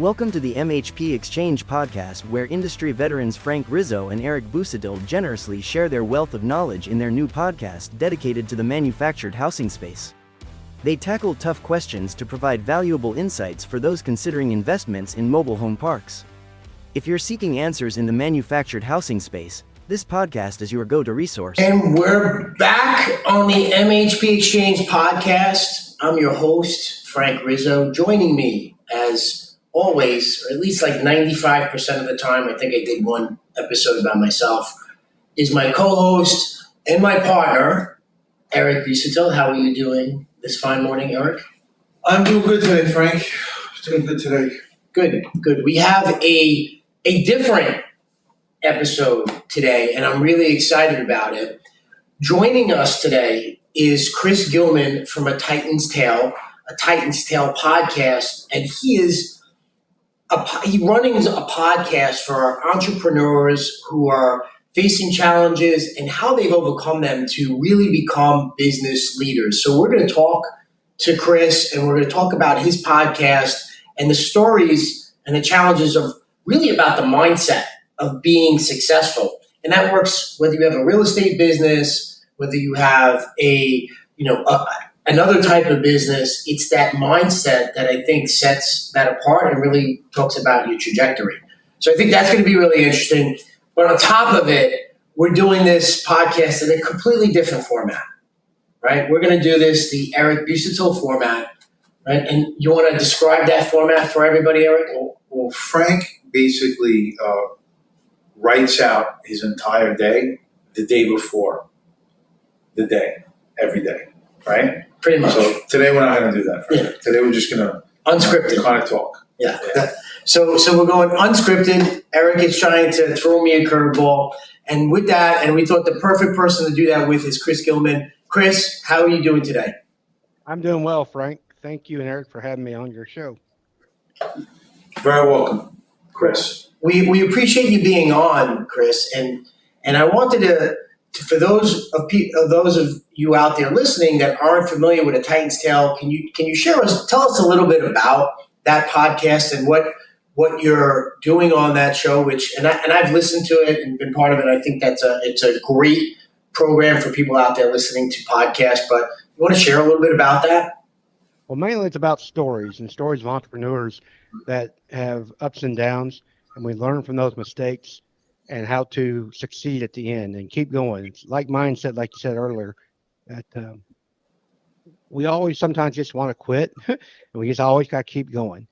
Welcome to the MHP Exchange podcast, where industry veterans Frank Rizzo and Eric Busuttil generously share their wealth of knowledge in their new podcast dedicated to the manufactured housing space. They tackle tough questions to provide valuable insights for those considering investments in mobile home parks. If you're seeking answers in the manufactured housing space, this podcast is your go-to resource. And we're back on the MHP Exchange podcast. I'm your host, Frank Rizzo. Joining me, as always, or at least like 95% of the time, I think I did one episode by myself, is my co-host and my partner, Eric Busuttil. How are you doing this fine morning, Eric? I'm doing good today, Frank. Doing good today. Good. We have a different episode today, and I'm really excited about it. Joining us today is Chris Gilman from a Titan's Tale podcast, and he runs a podcast for entrepreneurs who are facing challenges and how they've overcome them to really become business leaders. So we're going to talk to Chris, and we're going to talk about his podcast and the stories and the challenges of really about the mindset of being successful. And that works whether you have a real estate business, whether you have another type of business. It's that mindset that I think sets that apart and really talks about your trajectory. So I think that's going to be really interesting. But on top of it, we're doing this podcast in a completely different format, right? We're going to do this the Eric Busuttil format, right? And you want to describe that format for everybody, Eric? Well, Frank basically writes out his entire day the day before the day, every day, right? Pretty much. So today we're not going to do that, Frank. Yeah. Today we're just going to unscripted kind of talk. Yeah. So we're going unscripted. Eric is trying to throw me a curveball. And with that, and we thought the perfect person to do that with is Chris Gilman. Chris, how are you doing today? I'm doing well, Frank. Thank you and Eric for having me on your show. Very welcome, Chris. We appreciate you being on, Chris. And I wanted to for those of you out there listening that aren't familiar with A Titan's Tale, can you tell us a little bit about that podcast and what you're doing on that show? And I've listened to it and been part of it. I think it's a great program for people out there listening to podcasts. But you want to share a little bit about that? Well, mainly it's about stories of entrepreneurs that have ups and downs, and we learn from those mistakes and how to succeed at the end and keep going. It's like mindset, like you said earlier, that we always sometimes just want to quit, and we just always got to keep going.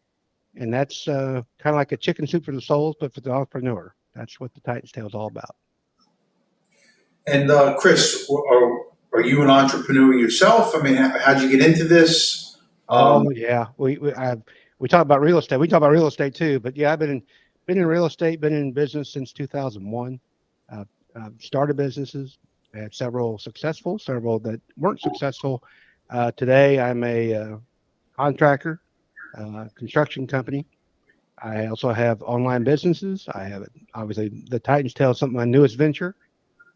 And that's kind of like a chicken soup for the souls, but for the entrepreneur. That's what the Titan's Tale is all about. And Chris, are you an entrepreneur yourself? I mean, how'd you get into this? Yeah, we talk about real estate. We talk about real estate too, but yeah, I've been in real estate, been in business since 2001. Started businesses, had several successful, several that weren't successful. Today, I'm a contractor, construction company. I also have online businesses. I have, obviously, the Titan's Tale is my newest venture.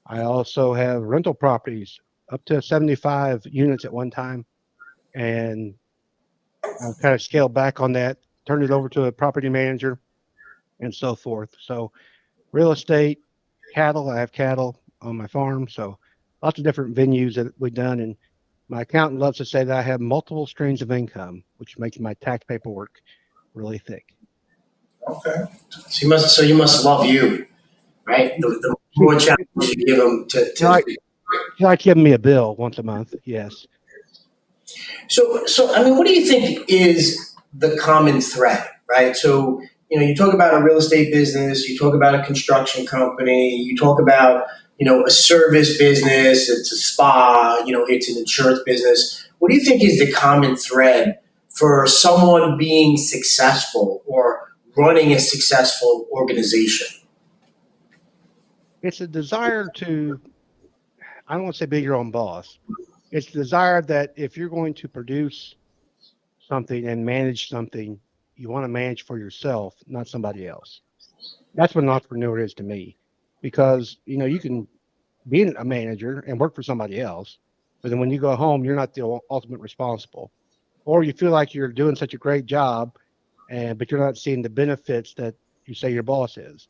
I also have rental properties, up to 75 units at one time. And I've kind of scaled back on that, turned it over to a property manager, and so forth. So real estate, cattle, I have cattle on my farm. So lots of different venues that we've done. And my accountant loves to say that I have multiple streams of income, which makes my tax paperwork really thick. Okay. So you must love you, right? The more challenge you give them to You like giving me a bill once a month. Yes. So I mean, what do you think is the common thread, right? So, you talk about a real estate business, you talk about a construction company, you talk about, a service business, it's a spa, it's an insurance business. What do you think is the common thread for someone being successful or running a successful organization? It's a desire to, I don't want to say be your own boss. It's the desire that if you're going to produce something and manage something, you want to manage for yourself, not somebody else. That's what an entrepreneur is to me, because you can be a manager and work for somebody else, but then when you go home, you're not the ultimate responsible. Or you feel like you're doing such a great job but you're not seeing the benefits that you say your boss is.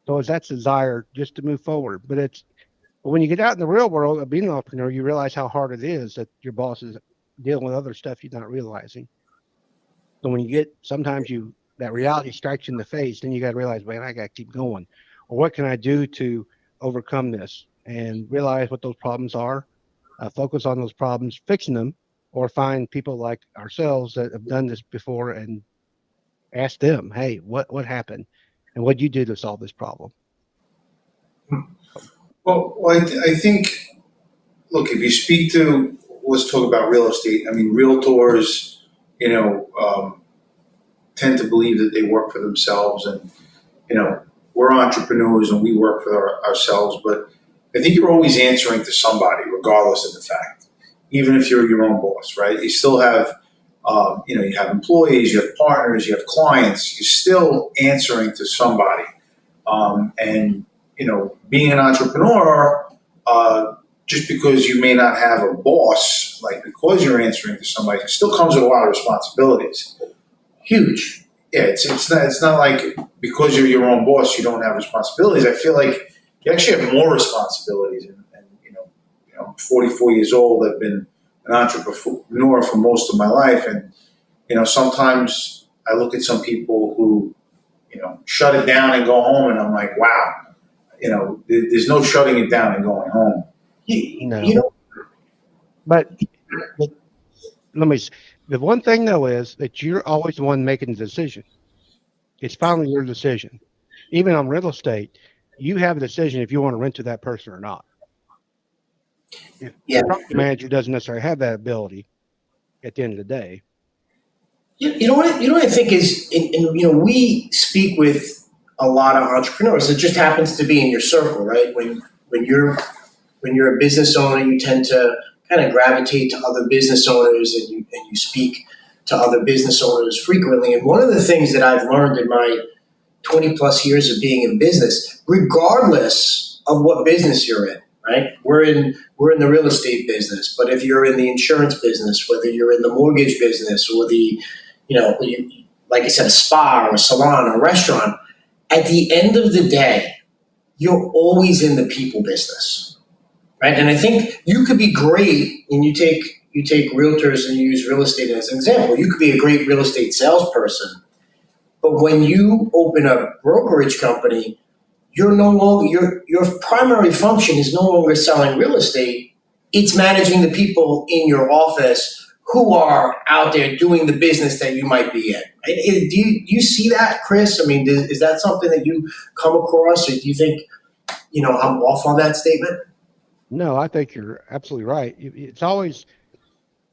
So it's that desire just to move forward. But when you get out in the real world of being an entrepreneur, you realize how hard it is that your boss is dealing with other stuff you're not realizing. So when you get, sometimes that reality strikes you in the face, then you got to realize, man, I got to keep going. Or what can I do to overcome this and realize what those problems are, focus on those problems, fixing them, or find people like ourselves that have done this before and ask them, hey, what happened? And what did you do to solve this problem? I think, look, if you speak to, let's talk about real estate. I mean, realtors, tend to believe that they work for themselves, and we're entrepreneurs and we work for ourselves. But I think you're always answering to somebody, regardless of the fact. Even if you're your own boss, right? You still have, you have employees, you have partners, you have clients. You're still answering to somebody, and being an entrepreneur, just because you may not have a boss, like because you're answering to somebody, it still comes with a lot of responsibilities. Huge. Yeah, it's not like because you're your own boss, you don't have responsibilities. I feel like you actually have more responsibilities. And I'm 44 years old. I've been an entrepreneur for most of my life, and sometimes I look at some people who shut it down and go home, and I'm like, wow, there's no shutting it down and going home. No. But let me. The one thing though is that you're always the one making the decision. It's finally your decision. Even on real estate, you have a decision if you want to rent to that person or not. If Yeah. the property manager doesn't necessarily have that ability at the end of the day. You know what I think is, we speak with a lot of entrepreneurs. It just happens to be in your circle, right? When you're a business owner, you tend to kind of gravitate to other business owners, and you speak to other business owners frequently. And one of the things that I've learned in my 20 plus years of being in business, regardless of what business you're in, right? We're in the real estate business, but if you're in the insurance business, whether you're in the mortgage business or like I said, a spa or a salon or a restaurant, at the end of the day, you're always in the people business, right? And I think you could be great, and you take realtors and you use real estate as an example. You could be a great real estate salesperson, but when you open a brokerage company, you're no longer, your primary function is no longer selling real estate. It's managing the people in your office who are out there doing the business that you might be in. Right? Do you see that, Chris? I mean, is that something that you come across, or do you think, I'm off on that statement? No, I think you're absolutely right. It's always,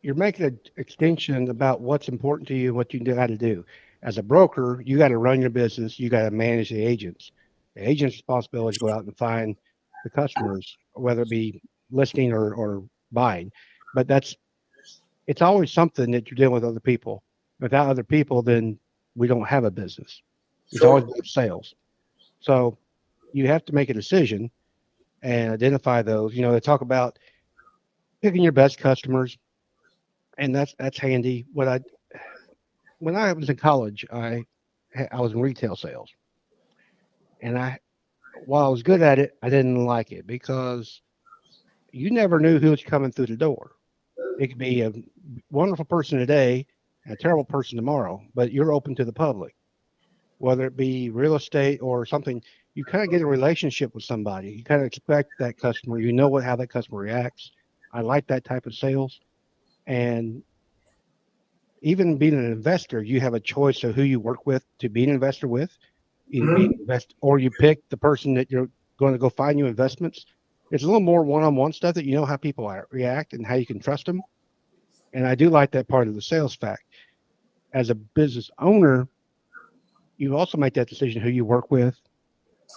you're making an extension about what's important to you and what you got to do. As a broker, you got to run your business. You got to manage the agents. The agent's responsibility is to go out and find the customers, whether it be listing or buying. But it's always something that you're dealing with other people. Without other people, then we don't have a business. It's Sure. always about sales. So you have to make a decision and identify those. They talk about picking your best customers, and that's handy. When I was in college, I was in retail sales, and while I was good at it, I didn't like it because you never knew who was coming through the door. It could be a wonderful person today and a terrible person tomorrow, but you're open to the public, whether it be real estate or something. You kind of get a relationship with somebody. You kind of expect that customer. You know how that customer reacts. I like that type of sales. And even being an investor, you have a choice of who you work with to be an investor with. Either be an invest, or you pick the person that you're going to go find you investments. It's a little more one-on-one stuff that how people react and how you can trust them. And I do like that part of the sales fact. As a business owner, you also make that decision who you work with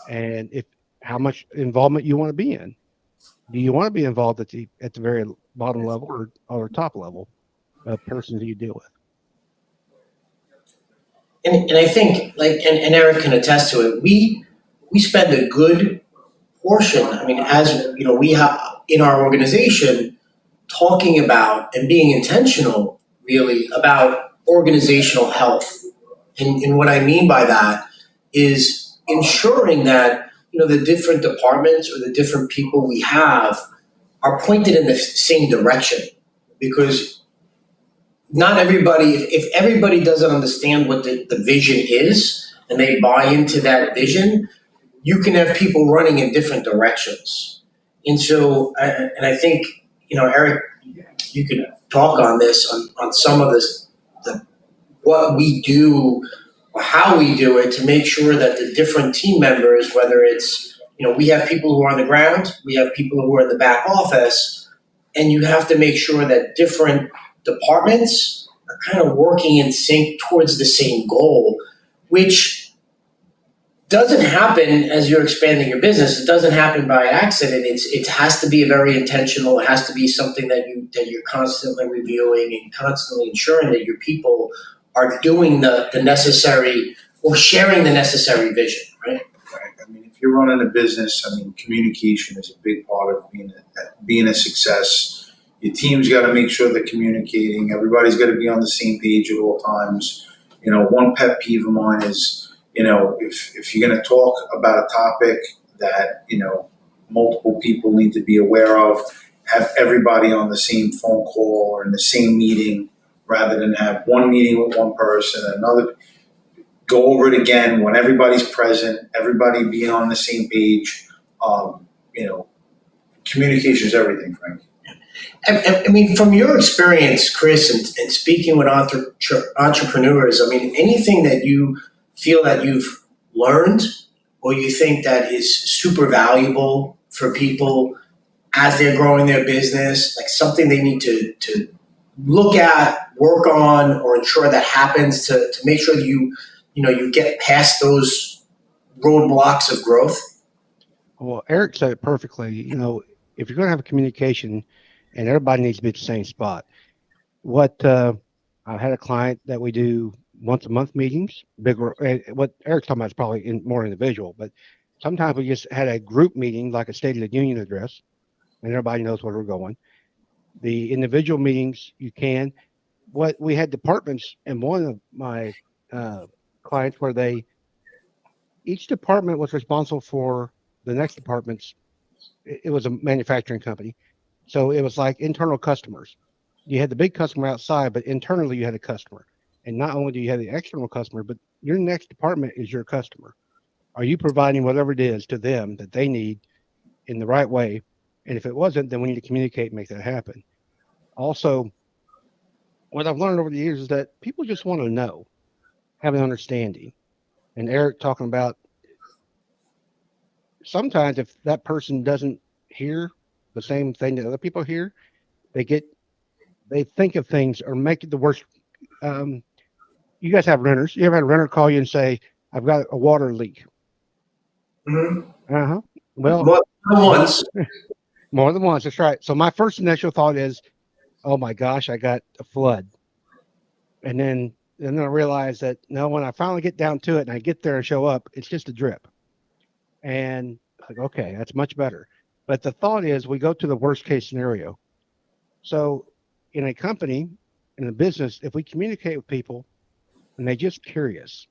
and how much involvement you want to be in. Do you want to be involved at the very bottom level or top level of persons that you deal with? And I think, and Eric can attest to it, we spend a good portion, I mean, as we have in our organization, talking about and being intentional really about organizational health And what I mean by that is ensuring that, the different departments or the different people we have are pointed in the same direction. Because not everybody, if everybody doesn't understand what the vision is and they buy into that vision, you can have people running in different directions. And so, and I think, Eric, you could talk on this, on some of this, what we do or how we do it to make sure that the different team members, whether it's, we have people who are on the ground, we have people who are in the back office, and you have to make sure that different departments are kind of working in sync towards the same goal, which doesn't happen as you're expanding your business. It doesn't happen by accident. It has to be very intentional. It has to be something that you're constantly reviewing and constantly ensuring that your people are doing the necessary or sharing the necessary vision, right? Right. I mean, if you're running a business, communication is a big part of being a success. Your team's got to make sure they're communicating. Everybody's got to be on the same page at all times. One pet peeve of mine is, if you're going to talk about a topic that, multiple people need to be aware of, have everybody on the same phone call or in the same meeting, rather than have one meeting with one person and another. Go over it again when everybody's present, everybody being on the same page. Communication is everything, Frank. I mean, from your experience, Chris, and speaking with entrepreneurs, anything that you feel that you've learned or you think that is super valuable for people as they're growing their business, like something they need to look at, work on, or ensure that happens to make sure that you get past those roadblocks of growth? Well, Eric said it perfectly. If you're going to have a communication and everybody needs to be at the same spot, I had a client that we do once a month meetings, bigger. What Eric's talking about is probably more individual, but sometimes we just had a group meeting, like a State of the Union address, and everybody knows where we're going. The individual meetings, you can. What we had departments, and one of my clients where each department was responsible for the next department's. It was a manufacturing company, so it was like internal customers. You had the big customer outside, but internally you had a customer. And not only do you have the external customer, but your next department is your customer. Are you providing whatever it is to them that they need in the right way? And if it wasn't, then we need to communicate and make that happen. Also, what I've learned over the years is that people just want to know, have an understanding. And Eric talking about sometimes if that person doesn't hear the same thing that other people hear, they think of things or make it the worst. You guys have renters. You ever had a renter call you and say, "I've got a water leak"? Mm-hmm. Well, more than once. More than once. That's right. So my first initial thought is, "Oh my gosh, I got a flood." And then I realized that no, when I finally get down to it and I get there and show up, it's just a drip. And like, okay, that's much better. But the thought is we go to the worst case scenario. So in a company, in a business, if we communicate with people and they're just curious,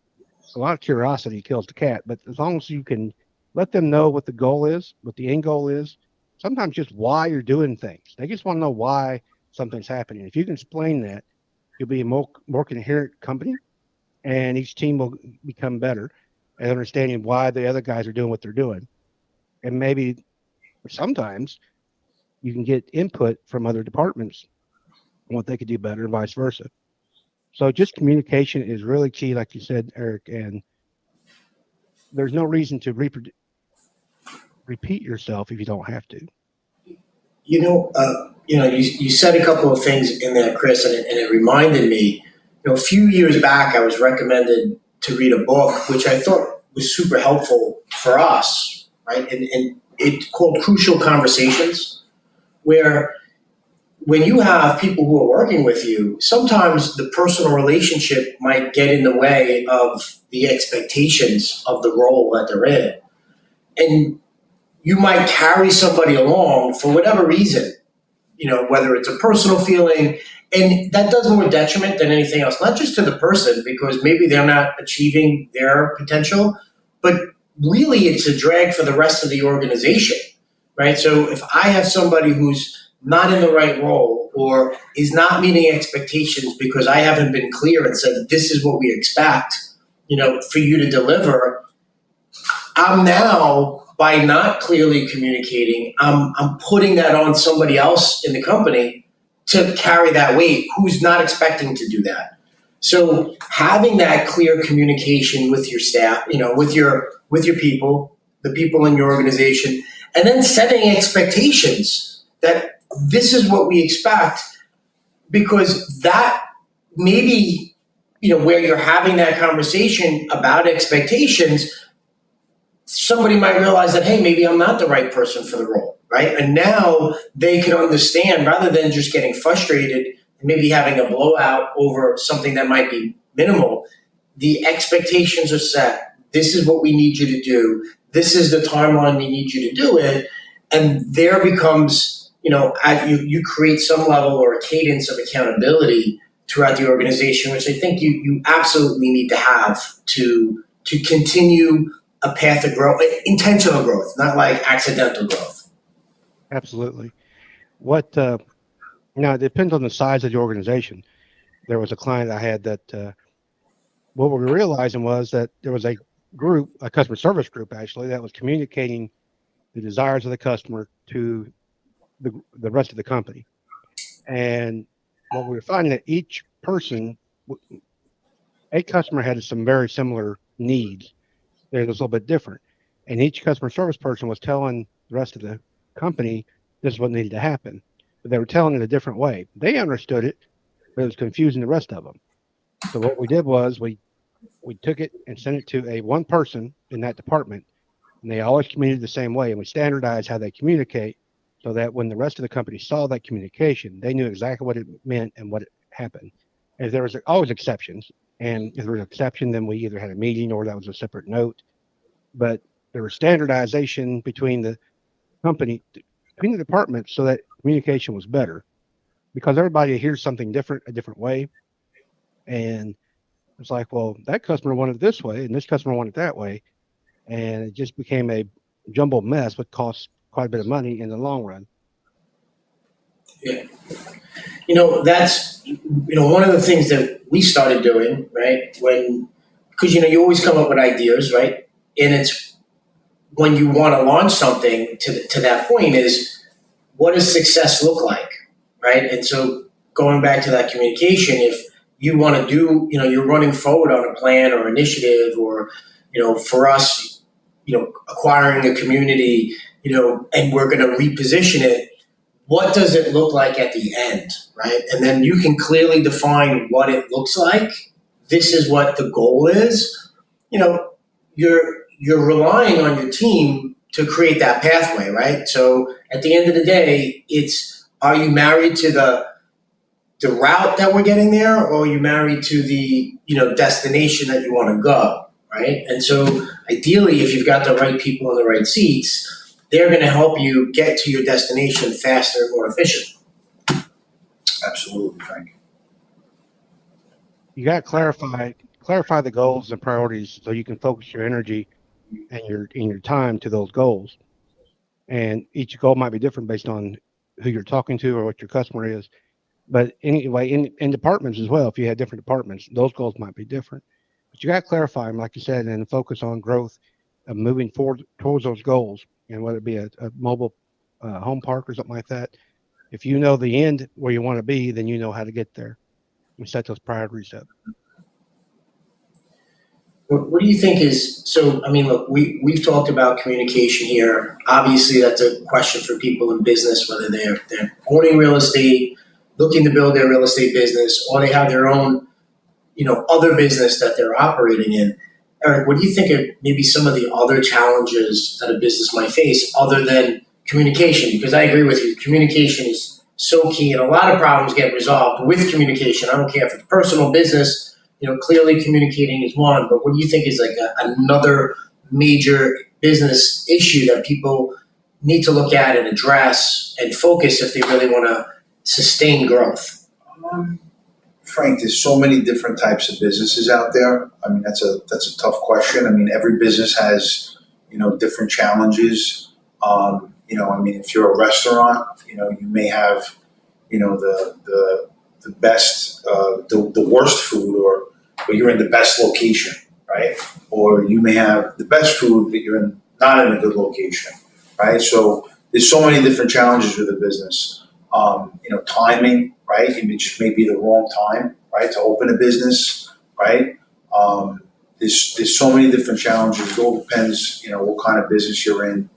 a lot of curiosity kills the cat, but as long as you can let them know what the goal is, what the end goal is, sometimes just why you're doing things. They just want to know why something's happening. If you can explain that, you'll be a more coherent company, and each team will become better at understanding why the other guys are doing what they're doing. And maybe sometimes you can get input from other departments on what they could do better and vice versa. So just communication is really key, like you said, Eric, and there's no reason to repeat yourself if you don't have to. You said a couple of things in there, Chris, and it reminded me, a few years back, I was recommended to read a book, which I thought was super helpful for us, right? And it's called Crucial Conversations, where when you have people who are working with you, sometimes the personal relationship might get in the way of the expectations of the role that they're in. And you might carry somebody along for whatever reason, whether it's a personal feeling, And that does more detriment than anything else, not just to the person because maybe they're not achieving their potential, but really it's a drag for the rest of the organization, right? So if I have somebody who's not in the right role or is not meeting expectations because I haven't been clear and said, this is what we expect, for you to deliver, I'm now, by not clearly communicating, I'm putting that on somebody else in the company to carry that weight who's not expecting to do that. So having that clear communication with your staff, with your people, the people in your organization, and then setting expectations that this is what we expect, because that maybe, where you're having that conversation about expectations, somebody might realize that, hey, maybe I'm not the right person for the role, right? And now they can understand, rather than just getting frustrated and maybe having a blowout over something that might be minimal, the expectations are set. This is what we need you to do. This is the timeline we need you to do it. And there becomes, you create some level or a cadence of accountability throughout the organization, which I think you absolutely need to have to continue a path of growth, intentional growth, not like accidental growth. Absolutely. Now it depends on the size of the organization. There was a client I had that what we were realizing was that there was a customer service group actually, that was communicating the desires of the customer to the rest of the company. And what we were finding that each person, a customer had some very similar needs. They're just a little bit different. And each customer service person was telling the rest of the company this is what needed to happen. But they were telling it a different way. They understood it, but it was confusing the rest of them. So what we did was we took it and sent it to one person in that department, and they always communicated the same way. And we standardized how they communicate so that when the rest of the company saw that communication, they knew exactly what it meant and what happened. And there was always exceptions. And if there was an exception, then we either had a meeting or that was a separate note. But there was standardization between the company, between the departments, so that communication was better, because everybody hears something different, a different way. And it's like, well, that customer wanted it this way and this customer wanted it that way. And it just became a jumbled mess, which costs quite a bit of money in the long run. Yeah. That's, one of the things that we started doing, right? Because, you always come up with ideas, right? And it's when you want to launch something to that point is, what does success look like, right? And so going back to that communication, if you want to do, you're running forward on a plan or initiative, or, for us, acquiring a community, and we're going to reposition it, what does it look like at the end, right? And then you can clearly define what it looks like. This is what the goal is. You're relying on your team to create that pathway, right? So at the end of the day, it's, are you married to the route that we're getting there, or are you married to the, destination that you want to go, right? And so ideally, if you've got the right people in the right seats, they're going to help you get to your destination faster and more efficient. Absolutely, Frank. You got to clarify the goals and priorities so you can focus your energy and your time to those goals. And each goal might be different based on who you're talking to or what your customer is. But anyway, in departments as well, if you had different departments, those goals might be different. But you got to clarify them, like you said, and focus on growth of moving forward towards those goals. And whether it be a mobile home park or something like that, if you know the end where you want to be, then you know how to get there and set those priorities up. What do you think is, so, look, we've talked about communication here. Obviously, that's a question for people in business, whether they're owning real estate, looking to build their real estate business, or they have their own, other business that they're operating in. Eric, what do you think are maybe some of the other challenges that a business might face other than communication? Because I agree with you, communication is so key, and a lot of problems get resolved with communication. I don't care if it's personal, business, clearly communicating is one, but what do you think is like another major business issue that people need to look at and address and focus if they really want to sustain growth? Frank, there's so many different types of businesses out there. I mean, that's a tough question. I mean, every business has, different challenges. I mean, if you're a restaurant, you may have, the best, the worst food, but you're in the best location, right? Or you may have the best food, but you're not in a good location, right? So there's so many different challenges with a business. Timing, right? It just may be the wrong time, right, to open a business, right? There's so many different challenges. It all depends, what kind of business you're in.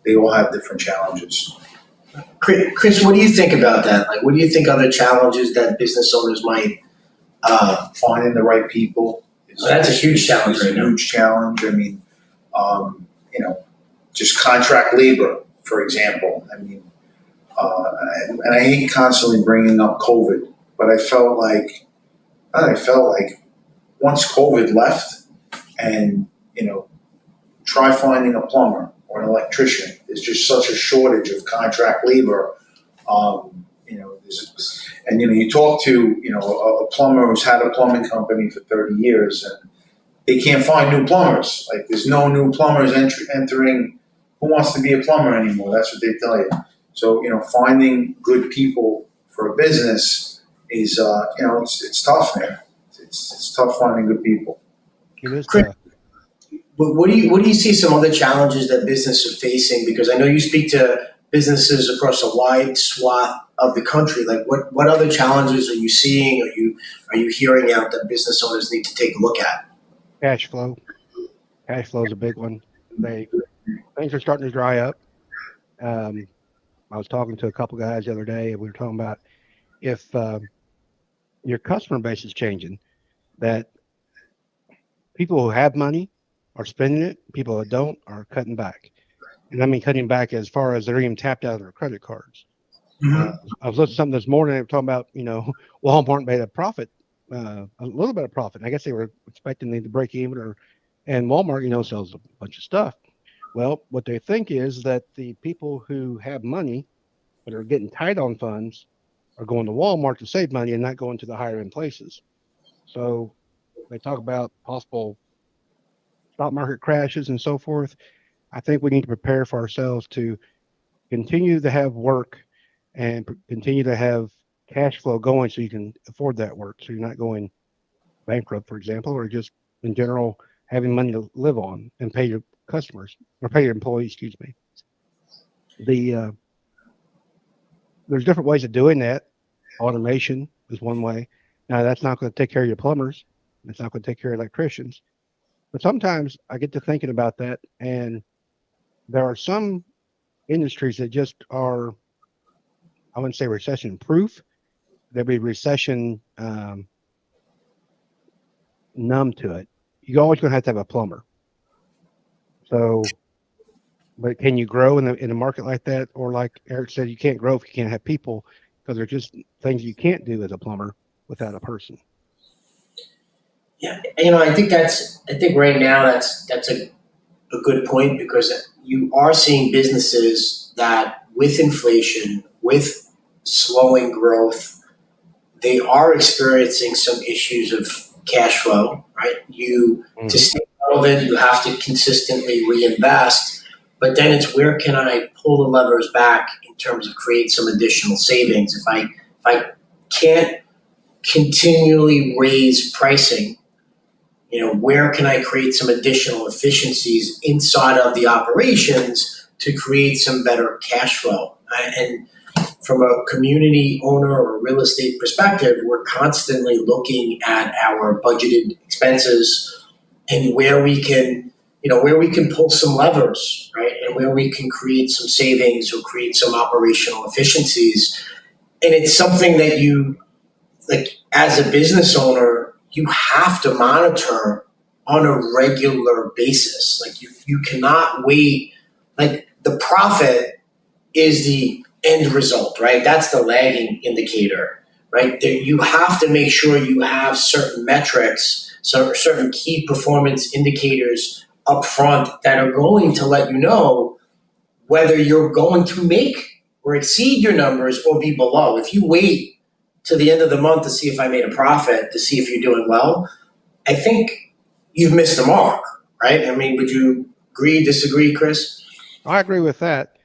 They all have different challenges. Chris, what do you think about that? Like, what do you think are the challenges that business owners might? Finding the right people. That's a huge challenge right now. Huge challenge. I mean, just contract labor, for example. I mean, and I hate constantly bringing up COVID, but I felt like once COVID left, and try finding a plumber or an electrician. There's just such a shortage of contract labor. You talk to a plumber who's had a plumbing company for 30 years, and they can't find new plumbers. Like, there's no new plumbers entering. Who wants to be a plumber anymore? That's what they tell you. So, finding good people for a business is, it's tough, man. It's tough finding good people. Chris, what do you see some other challenges that businesses are facing? Because I know you speak to businesses across a wide swath of the country. Like, what other challenges are you seeing? Are you hearing out that business owners need to take a look at? Cash flow. Cash flow is a big one. Things are starting to dry up. I was talking to a couple guys the other day, and we were talking about if your customer base is changing, that people who have money are spending it, people who don't are cutting back. And I mean cutting back as far as they're even tapped out of their credit cards. Mm-hmm. I was listening to something this morning, they were talking about, Walmart made a profit, a little bit of profit. I guess they were expecting them to break even, and Walmart, sells a bunch of stuff. Well, what they think is that the people who have money but are getting tight on funds are going to Walmart to save money and not going to the higher end places. So they talk about possible stock market crashes and so forth. I think we need to prepare for ourselves to continue to have work and continue to have cash flow going so you can afford that work. So you're not going bankrupt, for example, or just in general having money to live on and pay your customers or pay your employees, There's different ways of doing that. Automation is one way. Now, that's not going to take care of your plumbers. It's not going to take care of electricians. But sometimes I get to thinking about that, and there are some industries that just are, I wouldn't say recession proof. They'll be recession numb to it. You're always going to have a plumber. So, but can you grow in a market like that? Or like Eric said, you can't grow if you can't have people, because there's just things you can't do as a plumber without a person. Yeah, I think right now that's a good point, because you are seeing businesses that with inflation, with slowing growth, they are experiencing some issues of cash flow, right? To stay relevant, you have to consistently reinvest, but then it's where can I pull the levers back in terms of create some additional savings? If I can't continually raise pricing, where can I create some additional efficiencies inside of the operations to create some better cash flow? And from a community owner or real estate perspective, we're constantly looking at our budgeted expenses and where we can pull some levers, right? And where we can create some savings or create some operational efficiencies. And it's something that you, like, as a business owner, you have to monitor on a regular basis. Like, you cannot wait. Like, the profit is the end result, right? That's the lagging indicator, right? You have to make sure you have certain metrics, certain key performance indicators up front that are going to let you know whether you're going to make or exceed your numbers or be below. If you wait to the end of the month to see if I made a profit, to see if you're doing well, I think you've missed the mark, right? I mean, would you agree, disagree, Chris? I agree with that.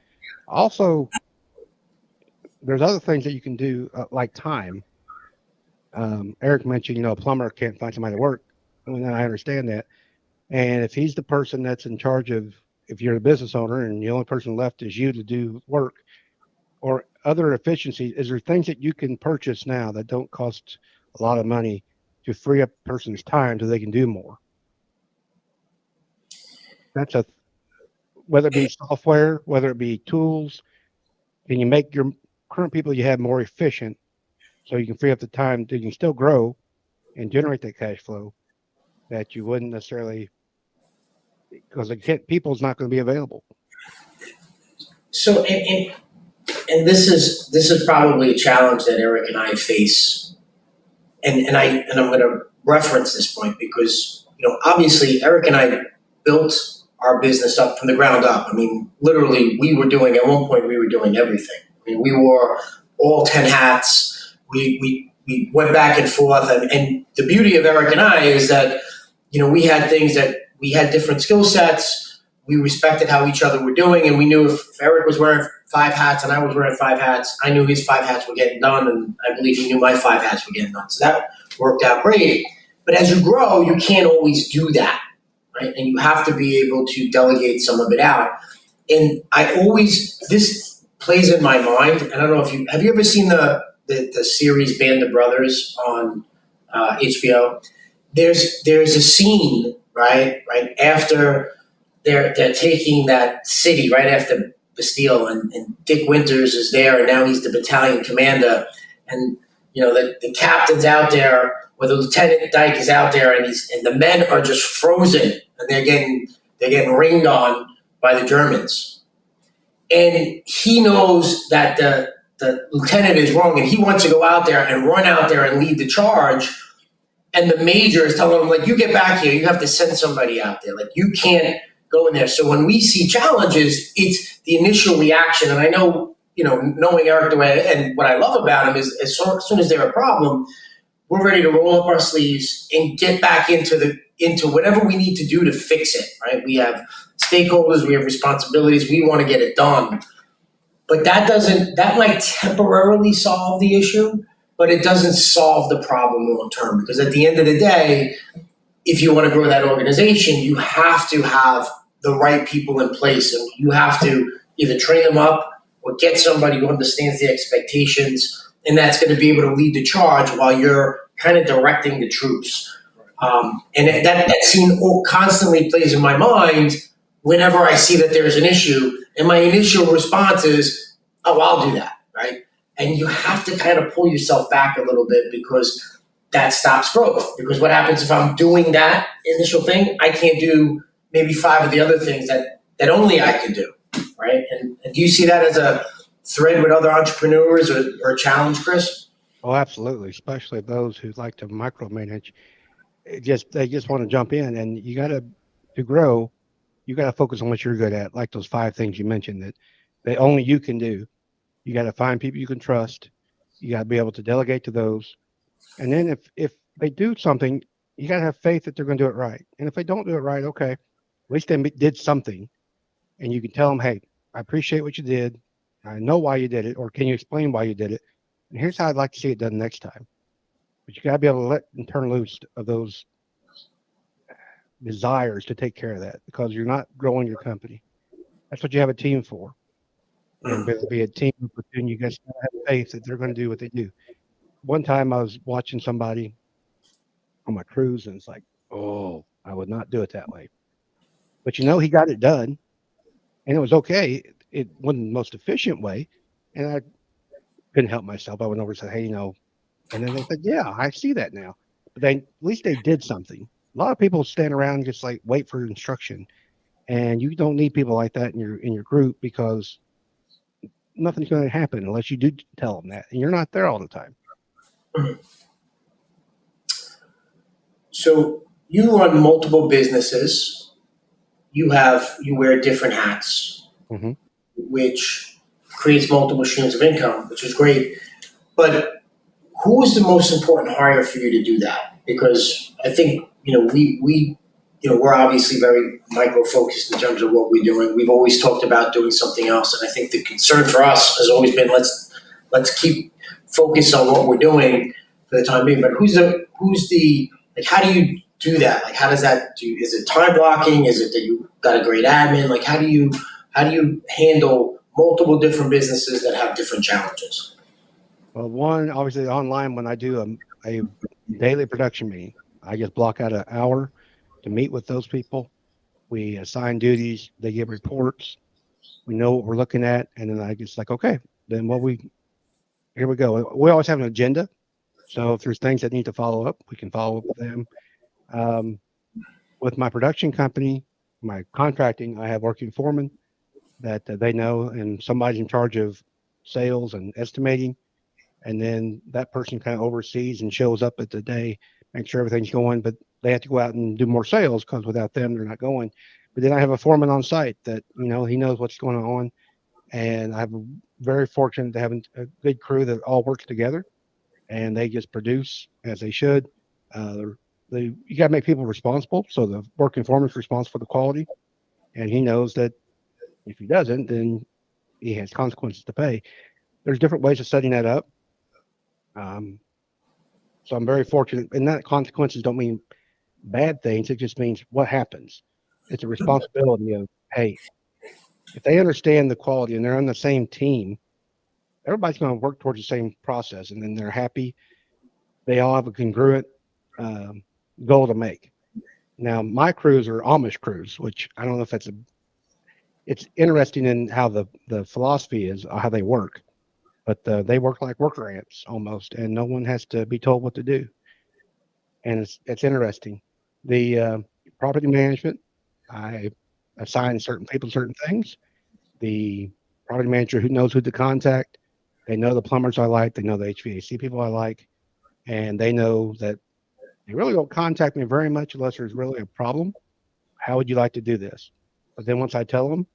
Also, there's other things that you can do, like time. Eric mentioned, a plumber can't find somebody to work. And I understand that. And if he's the person that's in charge of, if you're the business owner and the only person left is you to do work or other efficiencies, is there things that you can purchase now that don't cost a lot of money to free up a person's time so they can do more? That's whether it be software, whether it be tools, can you make your current people you have more efficient so you can free up the time that you can still grow and generate that cash flow that you wouldn't necessarily, because people's not going to be available. So, and this is probably a challenge that Eric and I face, and I'm going to reference this point because obviously Eric and I built our business up from the ground up. I mean, literally, at one point we were doing everything. I mean, we wore all 10 hats. We went back and forth, and the beauty of Eric and I is that we had things that we had different skill sets. We respected how each other were doing, and we knew if Eric was wearing 5 hats and I was wearing 5 hats, I knew his 5 hats were getting done, and I believe he knew my 5 hats were getting done. So that worked out great. But as you grow, you can't always do that, right? And you have to be able to delegate some of it out. And this plays in my mind, and I don't know if have you ever seen the series Band of Brothers on HBO? There's a scene, right after they're taking that city, right after Busuttil, and Dick Winters is there, and now he's the battalion commander, and the captain's out there, or the Lieutenant Dyke is out there, and the men are just frozen, and they're getting ringed on by the Germans, and he knows that the lieutenant is wrong, and he wants to go out there and run out there and lead the charge. And the major is telling him, like, you get back here, you have to send somebody out there. Like, you can't go in there. So when we see challenges, it's the initial reaction. And I know, knowing Eric the way, and what I love about him is as soon as there's a problem, we're ready to roll up our sleeves and get back into whatever we need to do to fix it, right? We have stakeholders, we have responsibilities, we want to get it done. But that might temporarily solve the issue, but it doesn't solve the problem long term, because at the end of the day, if you want to grow that organization, you have to have the right people in place, and you have to either train them up or get somebody who understands the expectations, and that's going to be able to lead the charge while you're kind of directing the troops. And that scene constantly plays in my mind whenever I see that there's an issue, and my initial response is, oh, I'll do that, right? And you have to kind of pull yourself back a little bit, because that stops growth. Because what happens if I'm doing that initial thing, I can't do maybe 5 of the other things that only I can do, right? And do you see that as a thread with other entrepreneurs or a challenge, Chris? Oh, absolutely, especially those who like to micromanage. They just want to jump in, and to grow, you got to focus on what you're good at, like those 5 things you mentioned that only you can do. You got to find people you can trust. You got to be able to delegate to those. And then if they do something, you got to have faith that they're going to do it right. And if they don't do it right, okay, at least they did something. And you can tell them, hey, I appreciate what you did. I know why you did it. Or can you explain why you did it? And here's how I'd like to see it done next time. But you got to be able to let and turn loose of those desires to take care of that, because you're not growing your company. That's what you have a team for. And be a team, but then you guys gotta have faith that they're going to do what they do. One time I was watching somebody on my cruise, and it's like, oh, I would not do it that way. But he got it done, and it was okay. It wasn't the most efficient way, and I couldn't help myself. I went over and said, hey, and then they said, yeah, I see that now. But at least they did something. A lot of people stand around and just like wait for instruction, and you don't need people like that in your group, because nothing's going to happen unless you do tell them that, and you're not there all the time. So you run multiple businesses. You wear different hats, which creates multiple streams of income, which is great. But who is the most important hire for you to do that? Because I think, we're obviously very micro-focused in terms of what we're doing. We've always talked about doing something else. And I think the concern for us has always been, let's keep focused on what we're doing for the time being. But how do you do that? Like, how does that do? Is it time blocking? Is it that you got a great admin? Like, how do you handle multiple different businesses that have different challenges? Well, one, obviously online, when I do a daily production meeting, I just block out an hour to meet with those people. We assign duties, they give reports, we know what we're looking at, and then I just like, okay, then here we go. We always have an agenda. So if there's things that need to follow up, we can follow up with them. With my production company, my contracting, I have working foremen that they know, and somebody's in charge of sales and estimating. And then that person kind of oversees and shows up at the day, make sure everything's going, but they have to go out and do more sales because without them, they're not going. But then I have a foreman on site that, he knows what's going on. And I'm very fortunate to have a good crew that all works together and they just produce as they should. You got to make people responsible. So the working foreman is responsible for the quality. And he knows that if he doesn't, then he has consequences to pay. There's different ways of setting that up. So I'm very fortunate, and that consequences don't mean bad things. It just means what happens. It's a responsibility of, hey, if they understand the quality and they're on the same team, everybody's going to work towards the same process, and then they're happy. They all have a congruent goal to make. Now, my crews are Amish crews, which I don't know if it's interesting in how the philosophy is, how they work. But they work like worker ants almost, and no one has to be told what to do. And it's interesting. The property management, I assign certain people certain things. The property manager who knows who to contact, they know the plumbers I like, they know the HVAC people I like, and they know that they really don't contact me very much unless there's really a problem. How would you like to do this? But then once I tell them,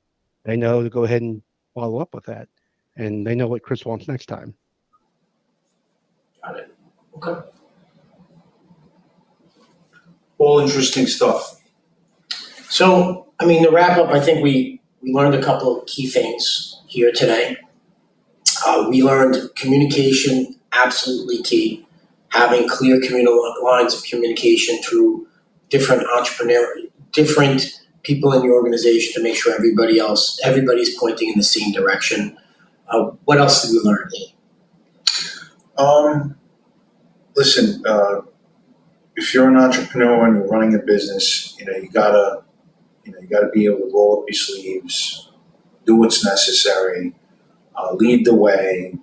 they know to go ahead and follow up with that. And they know what Chris wants next time. Got it. Okay. All interesting stuff. So, to wrap up, I think we learned a couple of key things here today. We learned communication, absolutely key. Having clear lines of communication through different people in your organization to make sure everybody's pointing in the same direction. What else did we learn, Lee? Listen, if you're an entrepreneur and you're running a business, you gotta be able to roll up your sleeves, do what's necessary, lead the way,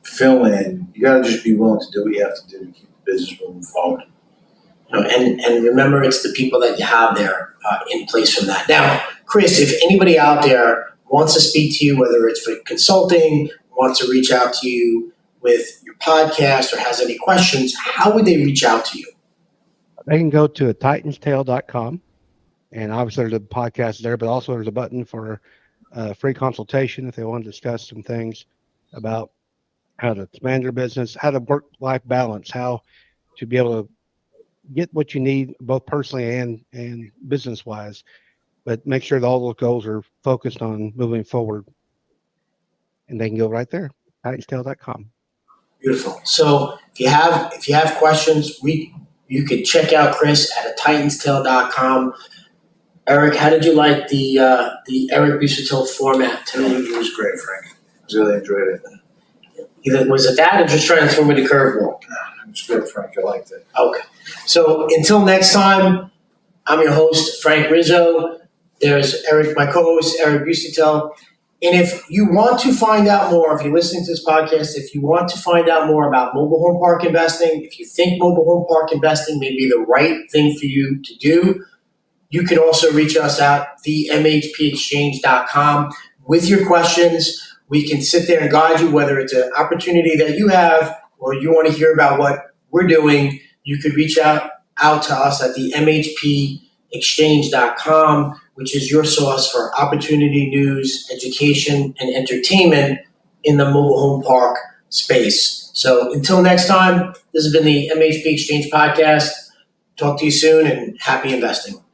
fill in. You gotta just be willing to do what you have to do to keep the business moving forward. And remember, it's the people that you have there in place from that. Now, Chris, if anybody out there wants to speak to you, whether it's for consulting, wants to reach out to you with your podcast or has any questions, how would they reach out to you? They can go to titanstail.com, and obviously there's a podcast there, but also there's a button for a free consultation if they want to discuss some things about how to expand their business, how to work-life balance, how to be able to get what you need both personally and business-wise, but make sure that all those goals are focused on moving forward. And they can go right there, titanstail.com. Beautiful. So if you have questions, you could check out Chris at titanstail.com. Eric, how did you like the Eric Busuttil format today? It was great, Frank. I really enjoyed it. Was it that or just trying to throw me the curveball? It was good, Frank. I liked it. Okay. So until next time, I'm your host, Frank Rizzo. There's Eric, my co-host, Eric Busuttil. And if you want to find out more, if you're listening to this podcast, if you want to find out more about mobile home park investing, if you think mobile home park investing may be the right thing for you to do, you can also reach us at the MHPExchange.com with your questions. We can sit there and guide you, whether it's an opportunity that you have or you want to hear about what we're doing. You could reach out to us at the MHPExchange.com, which is your source for opportunity, news, education, and entertainment in the mobile home park space. So until next time, this has been the MHP Exchange podcast. Talk to you soon and happy investing.